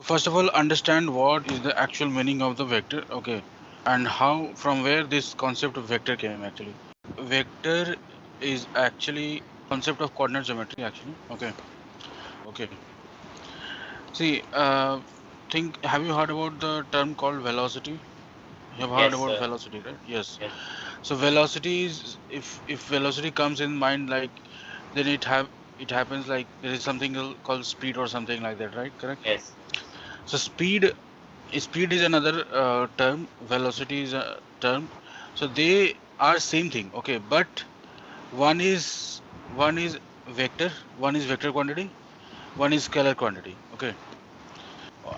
First of all, understand what is the actual meaning of the vector, okay, and how, from where this concept of vector came actually. Vector is actually concept of coordinate geometry actually, okay, okay. See, have you heard about the term called velocity? You have heard Yes, about sir. velocity, right? Yes. Yes. So velocity is, if velocity comes in mind, like, then it happens like there is something called speed or something like that, right? Correct. Yes. So speed is another term. Velocity is a term. So they are same thing, okay. But one is one is vector, one is vector quantity, one is scalar quantity, okay.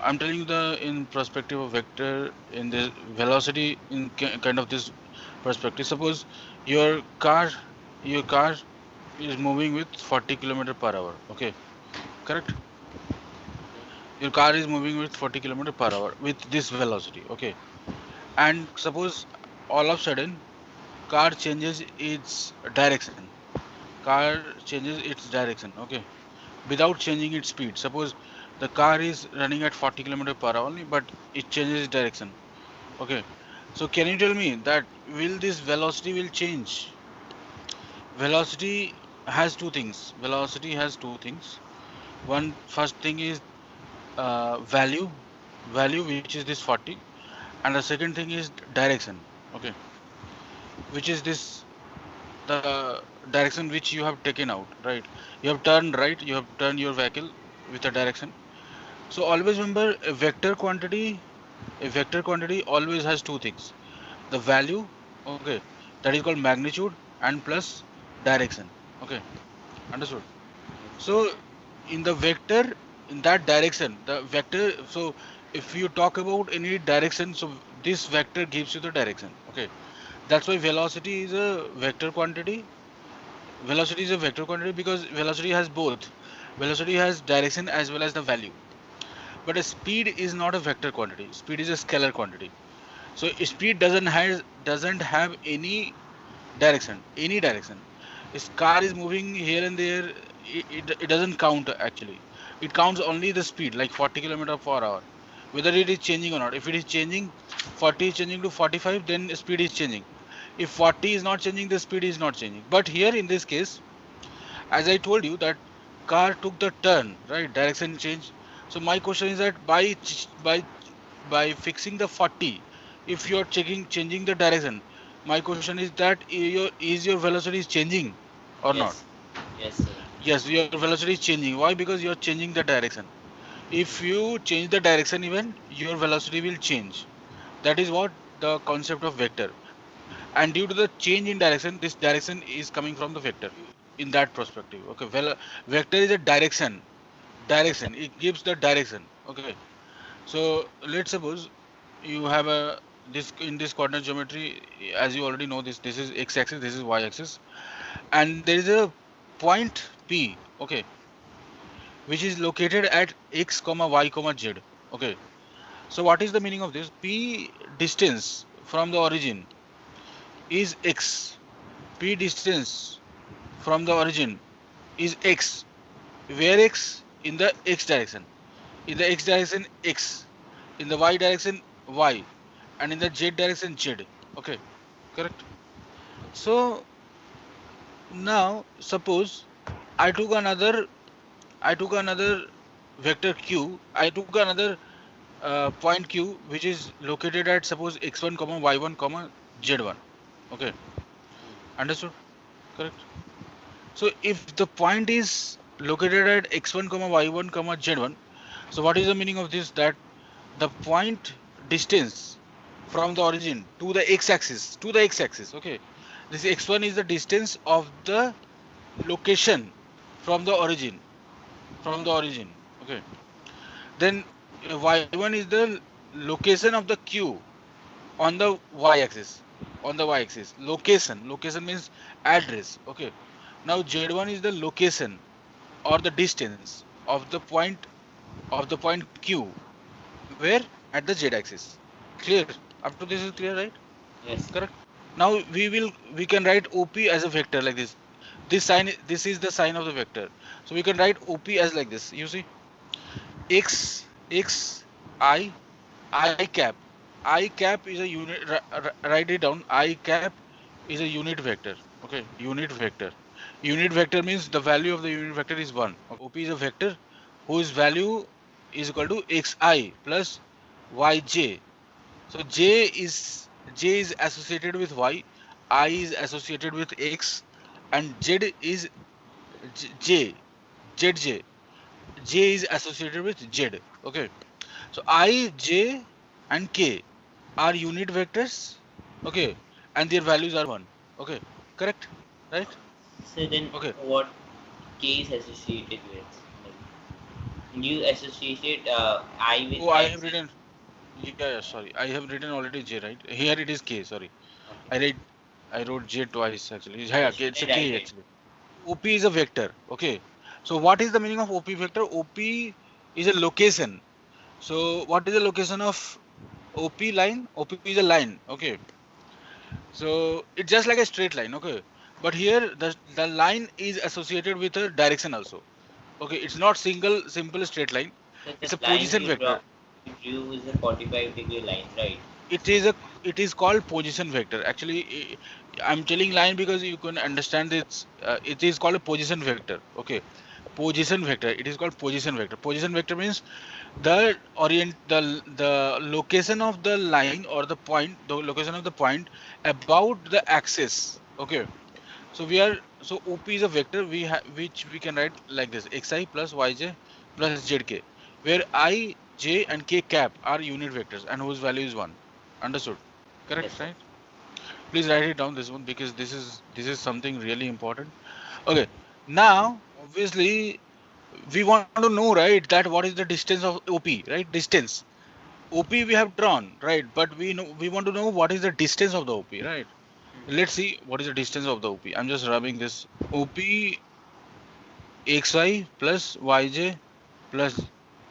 I'm telling you the in perspective of vector in the velocity in kind of this perspective. Suppose your car your car is moving with 40 kilometer per hour. Okay, correct. Mhm. Your car is moving with 40 kilometer per hour with this velocity. Okay, and suppose all of a sudden car changes its direction. Car changes its direction. Okay, without changing its speed. Suppose the car is running at 40 kilometer per hour only, but it changes its direction. Okay. So can you tell me that will this velocity will change? Velocity has two things. Velocity has two things. One first thing is value which is this 40, and the second thing is direction. Okay, which is this the direction which you have taken out, right? You have turned right. You have turned your vehicle with a direction. So always remember a vector quantity always has two things. The value, okay, that is called magnitude, and plus direction. Okay, understood. Yes, sir. So in the vector, in that direction, the vector, so if you talk about any direction, so this vector gives you the direction. Okay, that's why velocity is a vector quantity. Velocity is a vector quantity because velocity has both. Velocity has direction as well as the value. But a speed is not a vector quantity. Speed is a scalar quantity. So speed doesn't have any direction. If car is moving here and there, it doesn't count actually. It counts only the speed, like 40 kilometer per hour, whether it is changing or not. If it is changing, 40 is changing to 45, then speed is changing. If 40 is not changing, the speed is not changing. But here in this case, as I told you that car took the turn, right? Direction change. So my question is that by fixing the 40, if you're changing the direction, my question is that is your velocity is changing or not? Yes. Yes, sir. Yes, your velocity is changing. Why? Because you're changing the direction. If you change the direction even, your velocity will change. That is what the concept of vector. And due to the change in direction, this direction is coming from the vector in that perspective. Okay, well, vector is a direction. It gives the direction. Okay, so let's suppose you have a this in this coordinate geometry, as you already know, this is x-axis, this is y-axis, and there is a point P, okay, which is located at x comma y comma z. Okay, so what is the meaning of this? P distance from the origin is x. P distance from the origin is x. Where x? In the x direction. In the x direction, x. In the y direction, y. And in the z direction, z. Okay, correct. So now suppose I took another I took another vector q. I took another point q which is located at suppose x1 comma y1 comma z1. Okay, understood? Correct. So if the point is located at x1 comma y1 comma z1, so what is the meaning of this? That the point distance from the origin to the x-axis. Okay, this x1 is the distance of the location from the origin, Okay, then y1 is the location of the q on the y-axis. Location means address. Okay, now z1 is the location or the distance of the point q, where at the z-axis. Clear? Up to this is clear, right? Yes, sir. Correct. Now we can write op as a vector like this. This is the sign of the vector. So we can write op as like this. You see, x. x I cap. I cap is a unit. Write it down. I cap is a unit vector. Okay, unit vector. Unit vector means the value of the unit vector is one. OP is a vector whose value is equal to xi plus yj. So j is associated with y, I is associated with x, and z is j zj. J is associated with z. Okay. So I, j, and k are unit vectors. Okay, and their values are one. Okay, correct, right? So then, Okay. what K is associated with? Like, you associate I with Oh, I have X written. Yeah, sorry. I have written already j, right? Here it is k. Sorry, and I okay. read. I wrote j twice actually. Yeah, Yeah, okay, should it's I a write k it? actually. OP is a vector. Okay. So what is the meaning of OP vector? OP is a location. So what is the location of OP line? OP is a line. Okay. So it's just like a straight line. Okay. But here the line is associated with a direction also. Okay. It's not simple straight line. So the It's a line position vector. you drew is a 45-degree line, right? It is a it is called position vector. Actually, I'm telling line because you can understand it is called a position vector. Okay. Position vector. It is called position vector. Position vector means the location of the line or the location of the point about the axis. Okay. So OP is a vector which we can write like this: xi plus yj plus zk, where I, j, and k cap are unit vectors and whose value is one. Understood? Yes, Correct, sir. right? Please write it down this one because this is something really important. Okay. Now, obviously, we want to know, right, that what is the distance of OP, right? Distance. OP we have drawn, right? But we want to know what is the distance of the OP, right? Let's see what is the distance of the OP. I'm just rubbing this. OP xy plus yj plus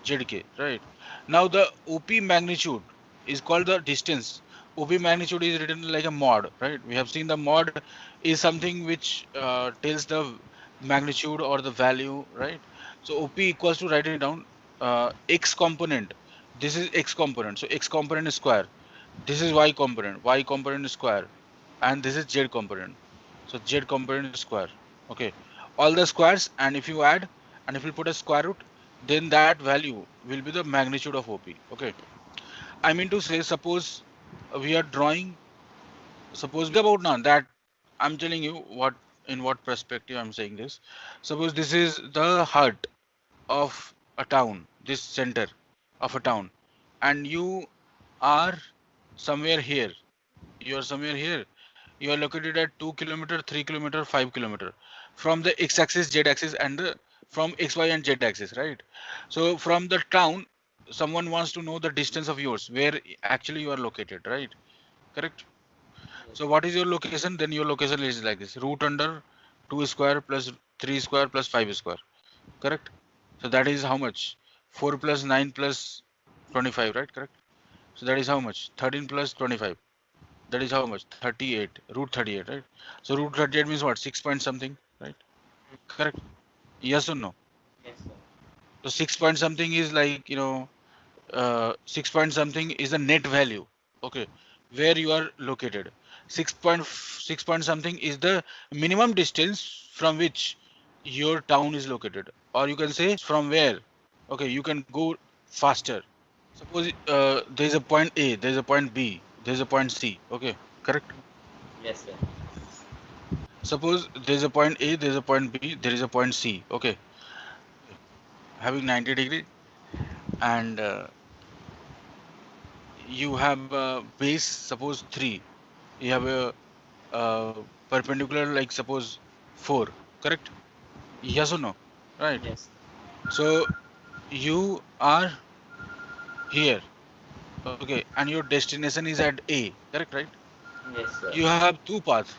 zk, right? Now the OP magnitude is called the distance. OP magnitude is written like a mod, right? We have seen the mod is something which tells the magnitude or the value, right? So OP equals to, write it down, x component. This is x component. So x component is square. This is y component. Y component is square, and this is z component. So z component is square. Okay, all the squares, and if you add and if you put a square root, then that value will be the magnitude of OP. Okay, I mean to say, suppose we are drawing. Suppose about now that I'm telling you what in what perspective I'm saying this. Suppose this is the heart of a town, this center of a town, and you are somewhere here. You are somewhere here. You are located at 2 kilometer, 3 kilometer, 5 kilometer from the x-axis, z-axis, and the from x, y, and z-axis, right? So from the town, someone wants to know the distance of yours, where actually you are located, right? Correct. Yes, So what is your location? Then your location is like this: root under 2 square plus 3 square plus 5 square. Correct. So that is how much? 4 plus 9 plus 25, right? Correct. So that is how much? 13 plus 25. That is how much? 38. Root 38, right? So root 38 means what? 6 point something, right? Correct. Yes or no? yes, sir. So 6 point something is like, 6 point something is the net value. Okay. Where you are located. 6 point something is the minimum distance from which your town is located. Or you can say from where. Okay. You can go faster. Suppose there is a point A, there is a point B, there is a point C. Okay. Correct. Yes, sir. Suppose there is a point A, there is a point B, there is a point C. Okay. Having 90-degree, and you have a base, suppose 3. You have a perpendicular, like suppose 4. Correct? Yes or no? Right. Yes, So you are here. Okay. And your destination is at A. Correct, right? yes, sir. You have two paths.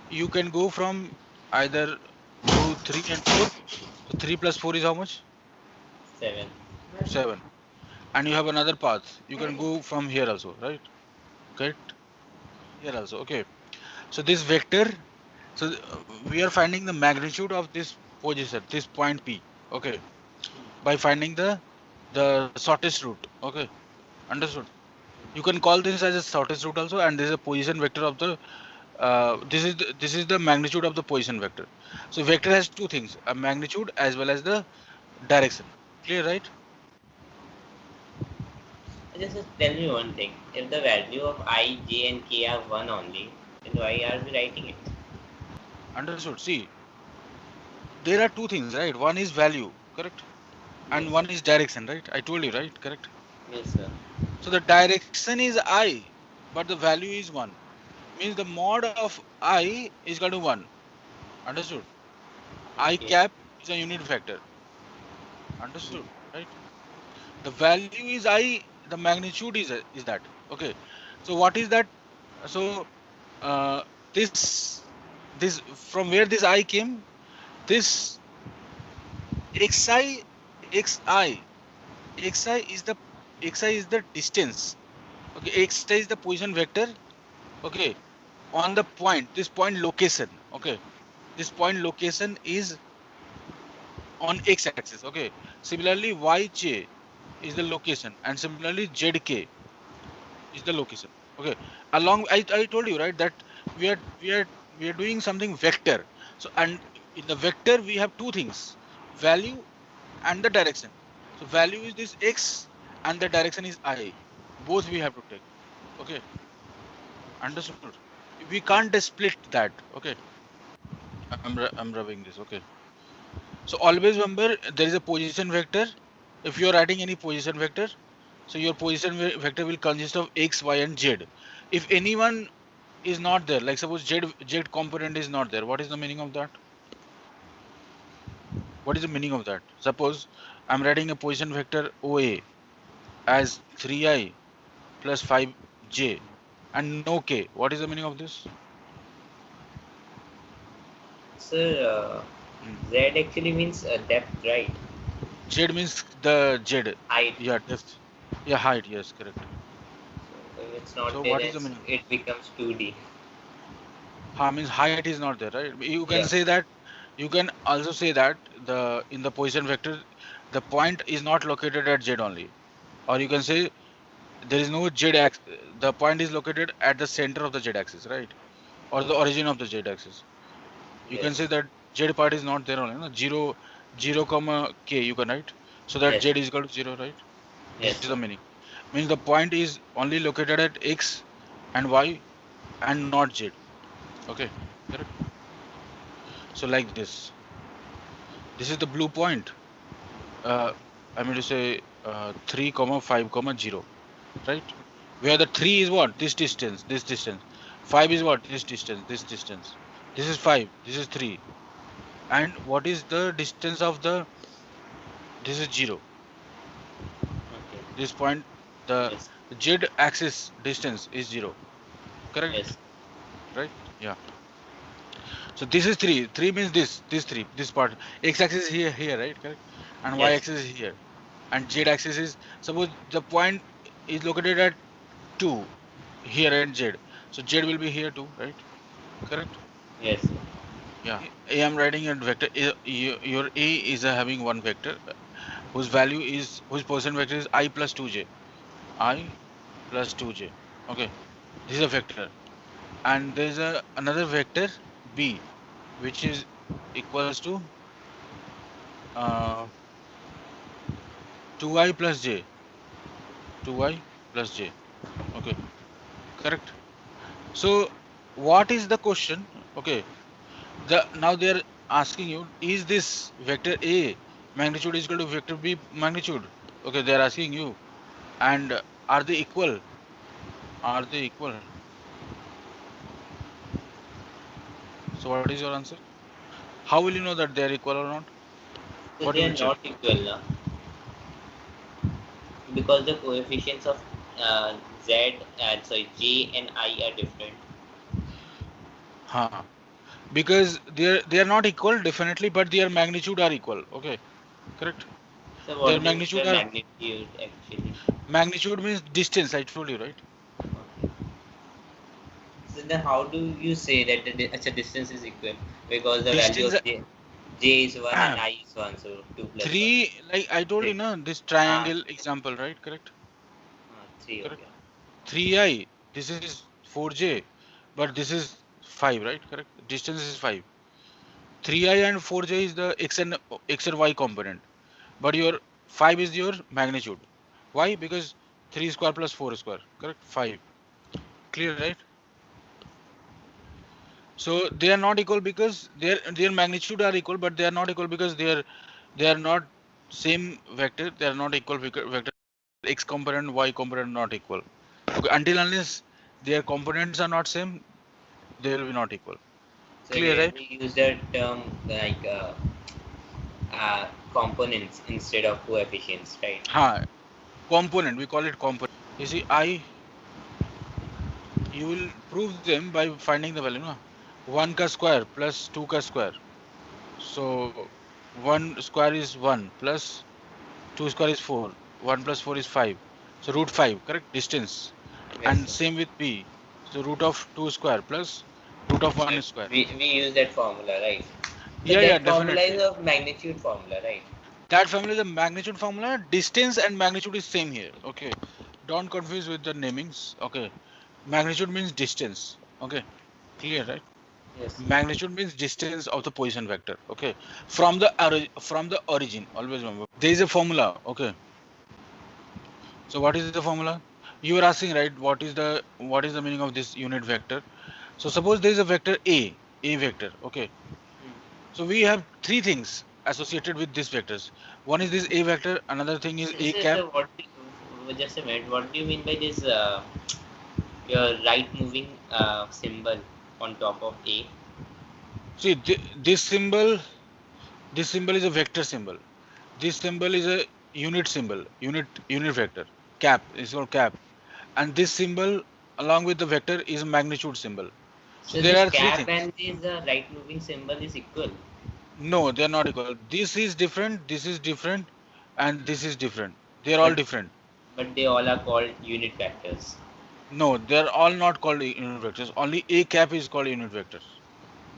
You can go from either to 3 and 4. So 3 plus 4 is how much? 7. 7. And you have another path. You can go from here also, right? Correct? Here also. Okay. So this vector, so we are finding the magnitude of this position, this point P. Okay. By finding the the shortest route. Okay, understood. You can call this as a shortest route also, and this is a position vector of the this is the magnitude of the position vector. So vector has two things: a magnitude as well as the direction. Clear, right? Just tell me one thing. If the value of I, J, and K are one only, then why are we writing it? Understood. See, there are two things, right? One is value, correct, and Yes. one is direction, right? I told you, right? Correct. Yes, sir. So the direction is I, but the value is one. Means the mod of I is equal to one. Understood? I Okay. cap is a unit vector. Understood? Right? The value is I. The magnitude is that. Okay. So what is that? So uh, this this from where this I came? This xi xi is the distance. Okay. Xi is the position vector. Okay. On the point, this point location. Okay. This point location is on x-axis. Okay. Similarly, yj is the location, and similarly zk is the location. Okay. Along, I told you, right, that we are we are we are doing something vector. So and in the vector we have two things: value and the direction. So value is this x, and the direction is I. Both we have to take. Okay. Understood? We can't split that. Okay. I'm rubbing this. Okay. So always remember there is a position vector. If you are adding any position vector, so your position vector will consist of x, y, and z. If anyone is not there, like suppose z component is not there, what is the meaning of that? What is the meaning of that? Suppose I'm writing a position vector OA as 3i plus 5j and no k. What is the meaning of this? Sir, Hmm. Z actually means depth, right? Z means the z. Height. Yeah, depth. Yeah, height. Yes, correct. So if it's not So there, what then is the meaning? it becomes 2D. Ha means height is not there, right? You can Yeah. say that. You can also say that the in the position vector, the point is not located at z only, or you can say there is no z axis. The point is located at the center of the z axis, right? Or the origin of the z axis. You can say Yes. that z part is not there only, no? Zero comma k. You can write so that z Yes. is equal to zero, right? This Yes, is the sir. meaning. Means the point is only located at x and y and not z. Okay, correct. So like this. This is the blue point. uh, I mean to say 3 comma 5 comma 0, right? Where the 3 is what? This distance. 5 is what? This distance, this distance. This is 5, this is 3. And what is the distance of the, this is 0. Okay. This point, the Yes. Z axis distance is 0. Correct? Yes. Right? Yeah. So this is 3. 3 means this 3, this part. X axis is here, right? Correct? And Y Yes. axis is here. And Z axis is, suppose the point is located at 2 here and z, so z will be here too, right? Correct. Yes, sir. Yeah, I am writing a vector. Your a is having one vector whose value is, whose position vector is I plus 2j. I plus 2j. Okay, this is a vector, and there is a another vector b, which is equals to uh, 2i plus j. 2i plus j. Okay, correct. So what is the question? Okay, now they are asking you, is this vector A magnitude is equal to vector B magnitude? Okay, they are asking you, and are they equal? Are they equal? So what is your answer? How will you know that they are equal or not? So What you they will are check? not equal now because the coefficients of Z and sorry J and I are different. Huh. Because they are not equal definitely, but their magnitude are equal. Okay, correct. So Their what do you mean magnitude by are, magnitude actually? magnitude means distance. I told you, right? Okay. So then how do you say that the distance is equal? Because the value Distance of J. J is 1 and I is 1, so 2 plus 1. 3, like I told you, 3. na, this Ah, triangle example, right? Correct? 3, Correct. okay. 3i, this is 4j, but this is 5, right? Correct. Distance is 5. 3i and 4j is the x and y component, but your 5 is your magnitude. Why? Because 3 square plus 4 square. Correct. 5. Clear, right? So they are not equal because their magnitude are equal, but they are not equal because they are not same vector. They are not equal vector. X component, y component not equal. Okay, until unless their components are not same, they will be not equal. So Clear, here right? we use the term like components instead of coefficients, right? Ha, component. We call it component. You see, you will prove them by finding the value. No? 1 ka square plus 2 ka square. So 1 square is 1 plus 2 square is 4. 1 plus 4 is 5. So root 5, correct? Distance. Yes, And sir. same with b. So root of 2 square plus root of So 1 square. we use that formula, right? So Yeah, yeah, that formula is definitely. of magnitude formula, right? That formula is the magnitude formula. Distance and magnitude is same here. Okay. Don't confuse with the namings. Okay. Magnitude means distance. Okay. Clear, right? Yes. Magnitude means distance of the position vector. Okay. From the origin. Always remember. There is a formula. Okay. So what is the formula? You are asking, right? What is the meaning of this unit vector? So suppose there is a vector A vector. Okay. So we have three things associated with these vectors. One is this A vector. Another thing is A cap. So what? Just a minute. What do you mean by this? Your right moving symbol on top of A. See, this symbol is a vector symbol. This symbol is a unit symbol, unit vector. Cap is called cap, and this symbol along with the vector is a magnitude symbol. So So there this are three cap things. and this right moving symbol is equal, No, they are not equal. This is different. This is different, and this is different. They are all but different. they all are called unit vectors. No, they are all not called unit vectors. Only a cap is called unit vectors.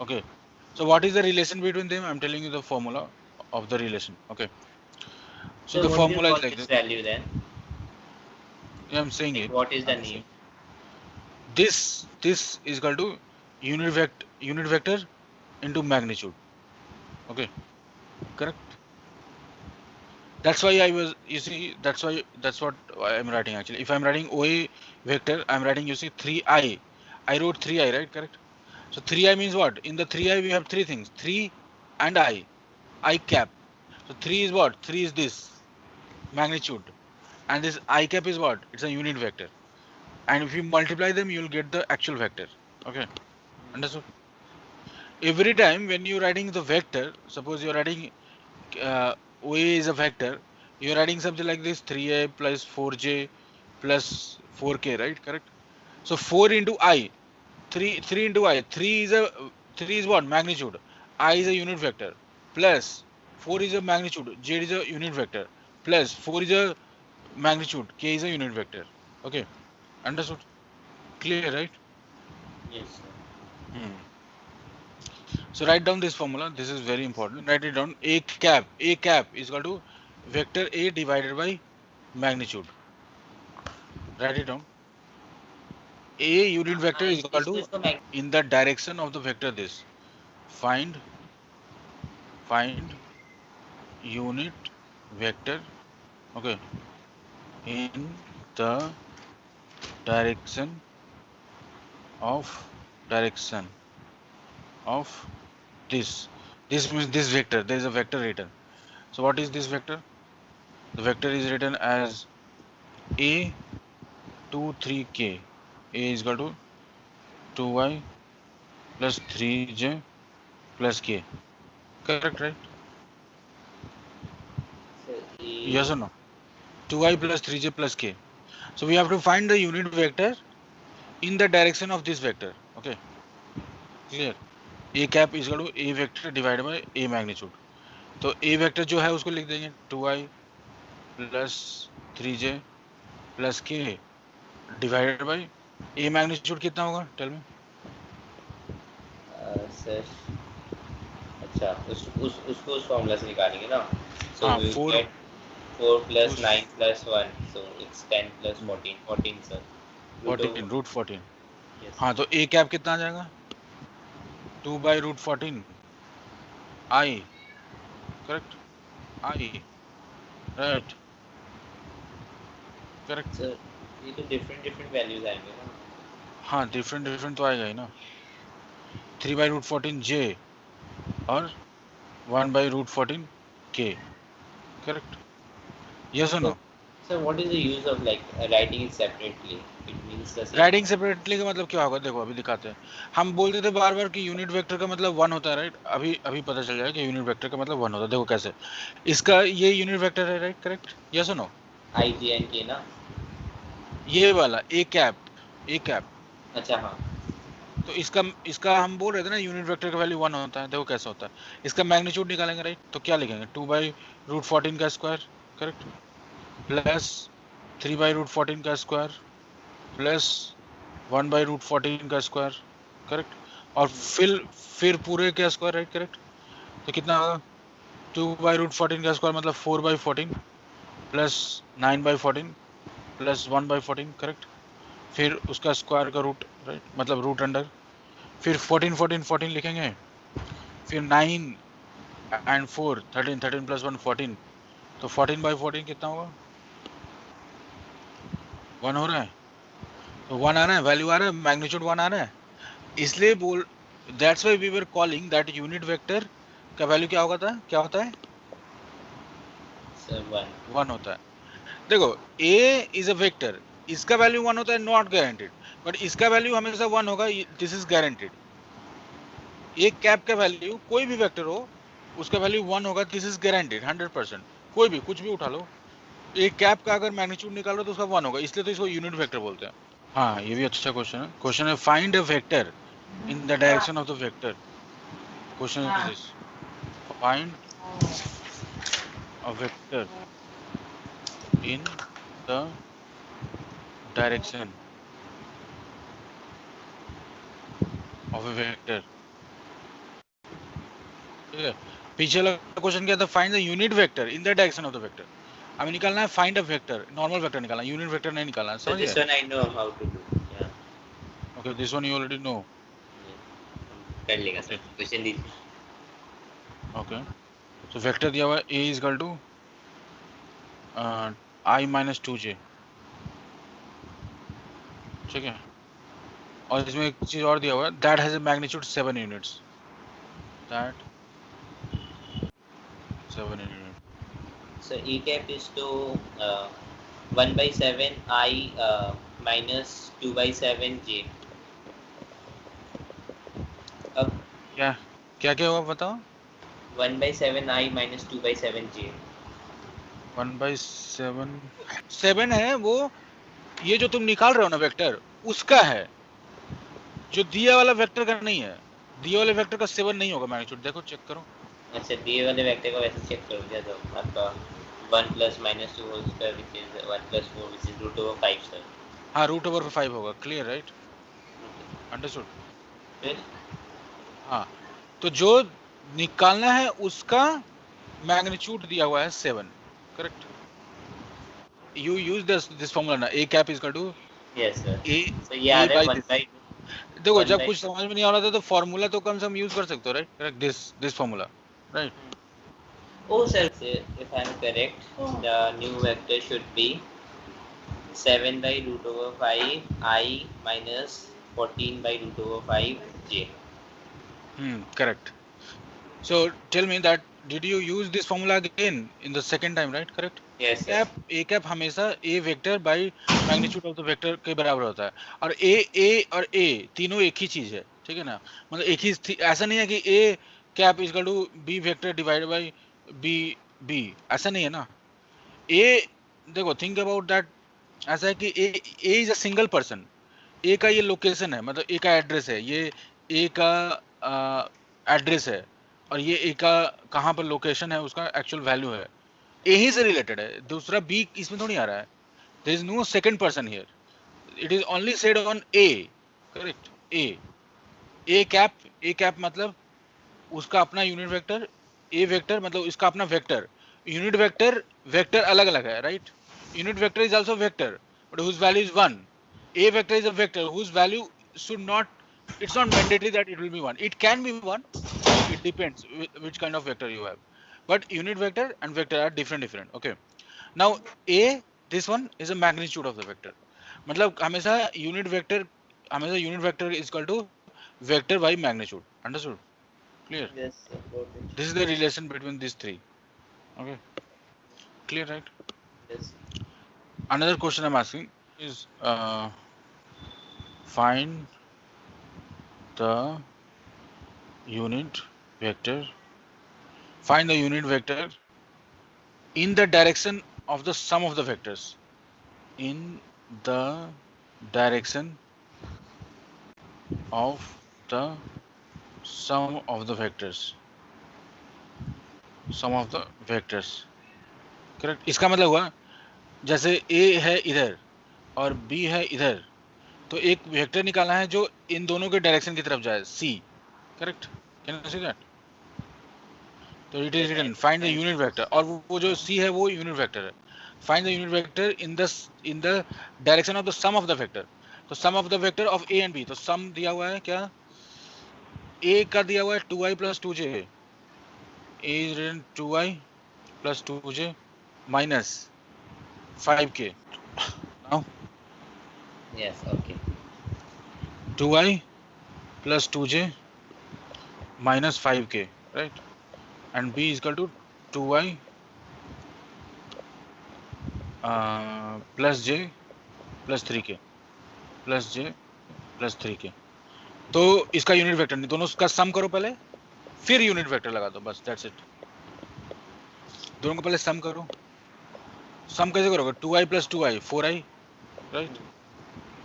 Okay. So what is the relation between them? I'm telling you the formula of the relation. Okay. So So the what do you formula call is like this this. value then? Yeah, I'm saying Like it. what is the I'm name? saying this is equal to unit vector into magnitude. Okay, correct. That's why I was. You see, that's what I'm writing actually. If I'm writing OA vector, I'm writing. You see, 3i. I wrote 3i, right? Correct. So 3i means what? In the 3i we have three things: 3 and I cap. So 3 is what? 3 is this magnitude, and this I cap is what? It's a unit vector. And if you multiply them, you'll get the actual vector. Okay, understood? Every time when you're writing the vector, suppose you're writing OA is a vector, you're writing something like this 3a plus 4j plus 4k, right? Correct. So 4 into I, 3 into I, 3 is what? Magnitude. I is a unit vector. Plus 4 is a magnitude. J is a unit vector. Plus 4 is a magnitude. K is a unit vector. Okay. Understood? Clear, right? Yes, sir. Hmm. So write down this formula. This is very important. Write it down. A cap is equal to vector A divided by magnitude. Write it down. A unit vector is equal इसको to इसको mag in the direction of the vector this. Find unit vector. Okay. In the direction of direction of this. This means this vector. There is a vector written. So what is this vector? The vector is written as A 23k. A is equal to 2y plus 3j plus k. Correct, right? so Yes or no? 2y plus 3j plus k. So we have to find the unit vector in the direction of this vector. Okay, clear? A cap is equal to A vector divided by A magnitude. तो A vector जो है उसको लिख देंगे 2y plus 3j plus k divided by A magnitude कितना होगा? Tell me. sir, अच्छा उसको उस फॉर्मूला से निकालेंगे ना. So हाँ we will 4 get 4 plus उस 9 plus 1, so it's 10 plus 14. 14 sir. Root over 14 root 14. yes. हाँ तो ए कैप कितना आ जाएगा 2/√14 आई correct I right correct. Sir, ये तो different values आएंगे ना. हाँ डिफरेंट तो आएगा ही ना 3/√14 जे और 1/√14 के करेक्ट यस और So, no. sir, what is the use of like writing it separately? It means the same. Writing separately का मतलब क्या होगा देखो अभी दिखाते हैं. हम बोलते थे बार बार कि यूनिट वेक्टर का मतलब वन होता है राइट. अभी अभी पता चल जाएगा कि यूनिट वेक्टर का मतलब वन होता है. देखो कैसे इसका ये यूनिट वेक्टर है राइट करेक्ट यस और no. I, J and K ना. ये वाला ए कैप अच्छा हाँ. तो इसका हम बोल रहे थे ना यूनिट वेक्टर का वैल्यू वन होता है. देखो कैसे होता है. इसका मैग्नीट्यूड निकालेंगे राइट तो क्या लिखेंगे 2/√14 का स्क्वायर करेक्ट प्लस 3/√14 का स्क्वायर प्लस 1/√14 का स्क्वायर करेक्ट और फिर पूरे का स्क्वायर राइट करेक्ट. तो कितना होगा 2/√14 का स्क्वायर मतलब 4/14 प्लस 9/14 प्लस 1/14 करेक्ट. फिर उसका स्क्वायर का रूट राइट मतलब रूट अंडर. फिर 14 लिखेंगे. फिर 9 एंड 4 13 प्लस 1 14 तो 14/14 कितना होगा 1 हो रहा है. तो 1 आ रहा है वैल्यू आ रहा है मैग्नीट्यूड 1 आ रहा है. इसलिए बोल that's why we were calling that unit vector का वैल्यू क्या होता है Sir, 1. 1 होता है. देखो a इज अ वेक्टर इसका वैल्यू 1 होता है नॉट गारंटेड बट इसका वैल्यू हमेशा 1 होगा दिस इज गारंटेड. एक कैप का वैल्यू कोई भी वेक्टर हो उसका वैल्यू 1 होगा दिस इज गारंटेड 100%. कोई भी कुछ भी उठा लो एक कैप का अगर मैग्नीट्यूड निकालो तो उसका 1 होगा इसलिए तो इसको यूनिट वेक्टर बोलते हैं. हाँ ये भी अच्छा क्वेश्चन है find a vector in the direction of the vector. Question is this find a vector in the direction of a vector. ठीक है पीछे वाला क्वेश्चन क्या था find the unit vector in the direction of the vector. हमें निकालना है find a vector normal vector निकालना है यूनिट वेक्टर नहीं निकालना है So समझ this गए. one I know how to do. Yeah. Okay this one you already know. कर लेगा सर. ओके क्वेश्चन दीजिए. ओके तो वेक्टर दिया हुआ है a is equal to i-2j. ठीक है और इसमें एक चीज और दिया हुआ है that has a magnitude 7 units that 7 unit. So E cap is to 1 by 7 I minus 2 by 7 J. अब क्या क्या क्या हुआ बताओ 1 by 7 I minus 2 by 7 J. 1/7 है वो. ये जो तुम निकाल रहे हो ना वेक्टर उसका है जो दिया वाला वेक्टर का नहीं है. दिया वाले वेक्टर का 7 नहीं होगा मैग्नीट्यूड. देखो चेक करो अच्छा दिए वाले वेक्टर का वैसे चेक कर दिया तो आपका 1 plus minus 2 whole square which is 1 plus 4 which is root over 5 sir. हाँ √5 होगा क्लियर राइट अंडरस्टूड. फिर हाँ तो जो निकालना है उसका मैग्नीट्यूड दिया हुआ है 7 correct. You use this formula ना a cap is equal to yes sir. a तो ये आ a रहा है बाय 1 दिस. by देखो 1 जब by कुछ समझ में नहीं आ रहा था तो फॉर्मूला तो कम से कम यूज कर सकते हो right correct this formula right. oh sir if I am correct the new vector should be 7 by root over 5 I minus 14 by root over 5 J. Correct. So tell me that did you use this formula again in the second time right correct. Yes sir. a cap हमेशा a vector by magnitude of the vector के बराबर होता है और a और a तीनों एक ही चीज है. ठीक है ना मतलब एक ही ऐसा नहीं है कि a cap is equal to b vector divided by b ऐसा नहीं है ना. a देखो थिंक अबाउट दैट ऐसा है कि a is a single person. A का ये लोकेशन है मतलब ए का एड्रेस है ये ए का एड्रेस है और ये ए का कहाँ पर लोकेशन है उसका एक्चुअल वैल्यू है. ए ही से रिलेटेड है दूसरा बी इसमें थोड़ी आ रहा है. There is no second person here. It is only said on a correct. A cap मतलब उसका अपना यूनिट वेक्टर, ए वेक्टर मतलब इसका अपना वेक्टर, यूनिट वेक्टर, वेक्टर अलग अलग है, right? Unit vector is also vector but whose value is 1. A vector is a vector whose value should not, it's not mandatory that it will be 1. It can be 1, it depends which kind of vector you have, but unit vector and vector are different. Okay, now A, this one is a magnitude of the vector. मतलब हमेशा unit vector is equal to vector by magnitude. Understood? Clear? Yes, sir, got it. This is the relation between these three. Okay, clear, right? Yes. Another question I'm asking is find the unit vector. Find the unit vector in the direction of the sum of the vectors. In the direction of the sum of the vectors. Sum of the vectors. Correct? इसका मतलब हुआ जैसे A है इधर और B है इधर, तो एक वेक्टर निकालना है जो इन दोनों के डायरेक्शन की तरफ जाए, C. Correct? Can you see that? तो it is written find the unit vector, और वो जो C है वो यूनिट वेक्टर है. Find the unit vector in the direction of the sum of the vector. तो sum of the vector of A and B, तो सम दिया हुआ है क्या? A का दिया हुआ है 2i plus 2j. A is written 2i plus 2j minus 5k. Now Yes, okay. 2i plus 2j minus 5k, right? And B is equal to 2i plus j plus 3k plus j plus 3k. तो इसका unit vector नहीं, दोनों का सम करो पहले, फिर unit vector लगा दो, बस दैट्स इट. दोनों को पहले सम करो. सम कैसे करोगे? 2i plus 2i 4i, right?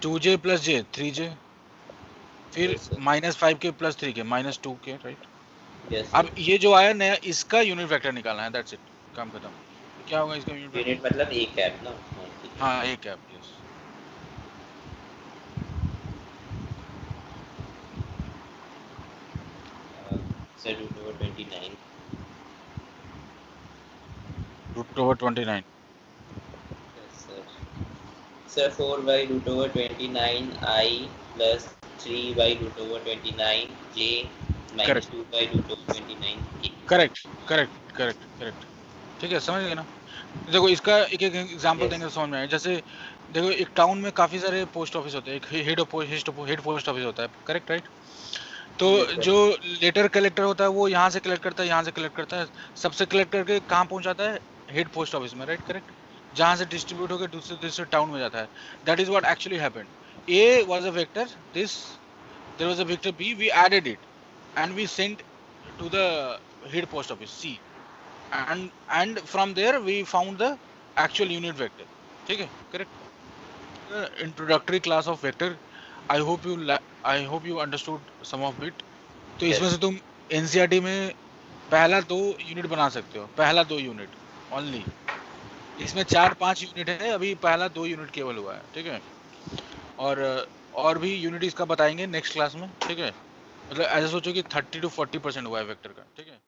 2j plus j 3j, फिर Yes, sir. minus 5k plus 3k minus 2k, right? Yes, अब sir. ये जो आया नया, इसका यूनिट वेक्टर निकालना है, दैट्स इट, काम खत्म. क्या होगा इसका यूनिट वेक्टर? यूनिट मतलब एक कैप ना? हाँ, ठीक है. हाँ, एक cap. Yes. Sir, root over 29. Root over 29. Yes, sir. Sir, 4 by root over 29 I plus 3 by root over 29 j minus Correct. 2 by root over 29 k. Correct. ठीक है, समझ गए ना? देखो इसका एक एक एग्जांपल Yes. देंगे तो समझ में आएगा. जैसे देखो एक टाउन में काफी सारे पोस्ट ऑफिस होते हैं, एक हेड पोस्ट ऑफिस होता है, करेक्ट, राइट? तो Yes, sir. जो लेटर कलेक्टर होता है वो यहाँ से कलेक्ट करता है, यहाँ से कलेक्ट करता है, सबसे कलेक्ट करके कहाँ पहुँचाता है? हेड पोस्ट ऑफिस में, राइट? करेक्ट. जहाँ से डिस्ट्रीब्यूट होकर दूसरे दूसरे टाउन में जाता है. That is what actually happened. A was a vector, this there was a vector b, we added it and we sent to the head post office C, and from there we found the actual unit vector. ठीक है, correct? Introductory class of vector. I hope you understood some of it. तो Yes. इसमें से तुम NCERT में पहला 2 unit बना सकते हो, पहला 2 यूनिट ओनली. इसमें 4-5 यूनिट है, अभी पहला 2 यूनिट केवल हुआ है, ठीक है? और भी यूनिट इसका बताएंगे नेक्स्ट क्लास में, ठीक है? मतलब ऐसा सोचो कि 30 to 40% हुआ है वेक्टर का, ठीक है?